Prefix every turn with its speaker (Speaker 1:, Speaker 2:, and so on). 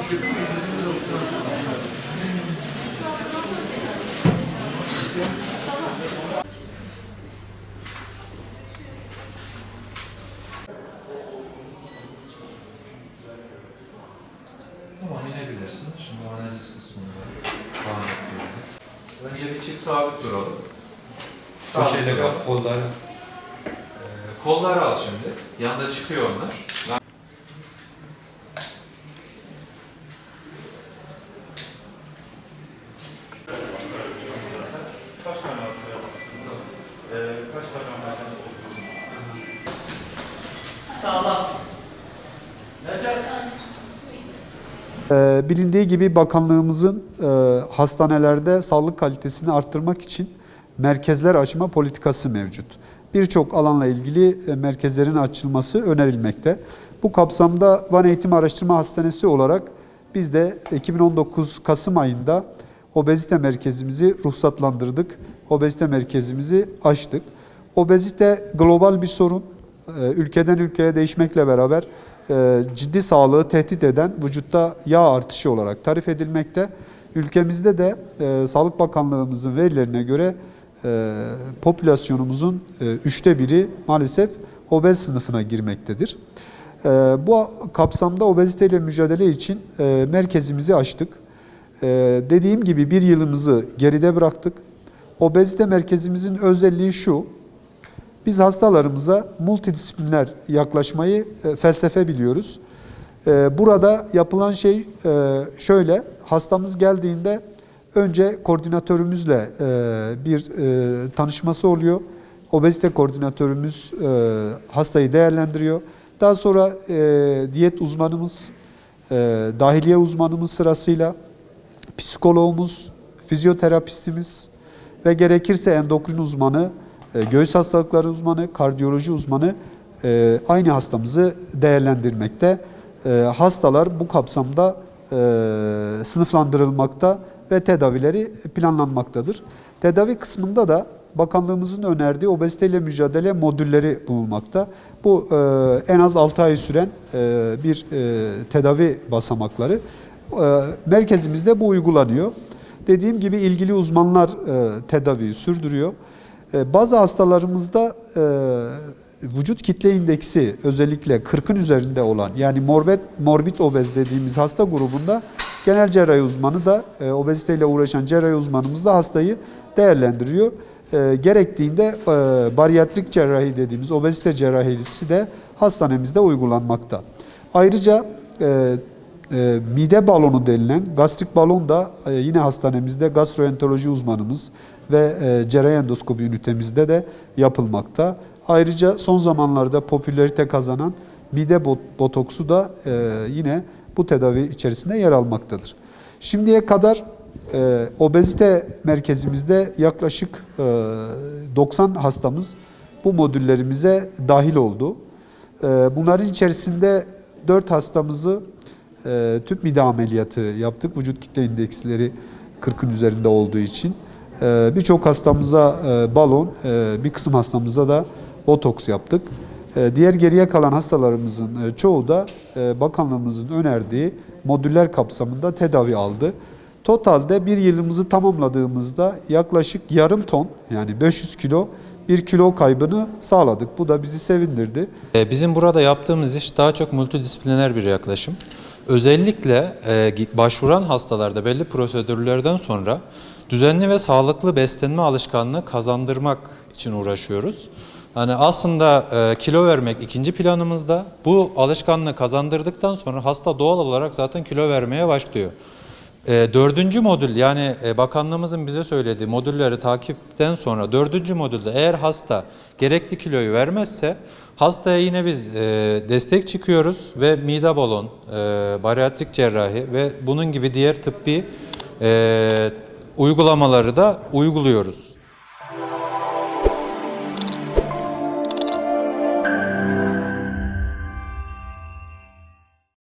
Speaker 1: Tamam, inebilirsin. Şimdi analiz kısmında devam ediyoruz. Önce bir çık, sabit duralım. Sabit duralım.
Speaker 2: Kolları.
Speaker 1: Kolları al şimdi. Yanda çıkıyor onlar.
Speaker 3: Kaç tane hastaya baktınız? Kaç tane ameliyat oldunuz?
Speaker 4: Sağlam.
Speaker 5: Bilindiği gibi bakanlığımızın hastanelerde sağlık kalitesini arttırmak için merkezler açma politikası mevcut. Birçok alanla ilgili merkezlerin açılması önerilmekte. Bu kapsamda Van Eğitim Araştırma Hastanesi olarak biz de 2019 Kasım ayında obezite merkezimizi ruhsatlandırdık. Obezite merkezimizi açtık. Obezite global bir sorun. Ülkeden ülkeye değişmekle beraber ciddi sağlığı tehdit eden vücutta yağ artışı olarak tarif edilmekte. Ülkemizde de Sağlık Bakanlığımızın verilerine göre popülasyonumuzun 1/3 maalesef obez sınıfına girmektedir. Bu kapsamda obeziteyle mücadele için merkezimizi açtık. Dediğim gibi bir yılımızı geride bıraktık. Obezite merkezimizin özelliği şu: biz hastalarımıza multidisipliner yaklaşmayı felsefe biliyoruz. Burada yapılan şey şöyle: hastamız geldiğinde önce koordinatörümüzle bir tanışması oluyor. Obezite koordinatörümüz hastayı değerlendiriyor. Daha sonra diyet uzmanımız, dahiliye uzmanımız sırasıyla psikologumuz, fizyoterapistimiz ve gerekirse endokrin uzmanı, göğüs hastalıkları uzmanı, kardiyoloji uzmanı aynı hastamızı değerlendirmekte. Hastalar bu kapsamda sınıflandırılmakta ve tedavileri planlanmaktadır. Tedavi kısmında da bakanlığımızın önerdiği obeziteyle mücadele modülleri bulunmakta. Bu en az 6 ay süren bir tedavi basamakları. Merkezimizde bu uygulanıyor. Dediğim gibi ilgili uzmanlar tedaviyi sürdürüyor. Bazı hastalarımızda vücut kitle indeksi özellikle 40'ın üzerinde olan, yani morbid obez dediğimiz hasta grubunda genel cerrahi uzmanı da obeziteyle uğraşan cerrahi uzmanımız da hastayı değerlendiriyor. Gerektiğinde bariyatrik cerrahi dediğimiz obezite cerrahisi de hastanemizde uygulanmakta. Ayrıca mide balonu denilen gastrik balon da yine hastanemizde gastroenteroloji uzmanımız ve cerrahi endoskopi ünitemizde de yapılmakta. Ayrıca son zamanlarda popülarite kazanan mide botoksu da yine bu tedavi içerisinde yer almaktadır. Şimdiye kadar obezite merkezimizde yaklaşık 90 hastamız bu modüllerimize dahil oldu. Bunların içerisinde 4 hastamızı tüp mide ameliyatı yaptık. Vücut kitle indeksleri 40'ın üzerinde olduğu için. Birçok hastamıza balon, bir kısım hastamıza da botoks yaptık. Diğer geriye kalan hastalarımızın çoğu da bakanlığımızın önerdiği modüller kapsamında tedavi aldı. Totalde bir yılımızı tamamladığımızda yaklaşık yarım ton, yani 500 kilo bir kilo kaybını sağladık. Bu da bizi sevindirdi.
Speaker 1: Bizim burada yaptığımız iş daha çok multidisipliner bir yaklaşım. Özellikle başvuran hastalarda belli prosedürlerden sonra düzenli ve sağlıklı beslenme alışkanlığı kazandırmak için uğraşıyoruz. Hani aslında kilo vermek ikinci planımızda. Bu alışkanlığı kazandırdıktan sonra hasta doğal olarak zaten kilo vermeye başlıyor. Dördüncü modül, yani bakanlığımızın bize söylediği modülleri takipten sonra dördüncü modülde eğer hasta gerekli kiloyu vermezse hastaya yine biz destek çıkıyoruz ve mide balon, bariyatrik cerrahi ve bunun gibi diğer tıbbi uygulamaları da uyguluyoruz.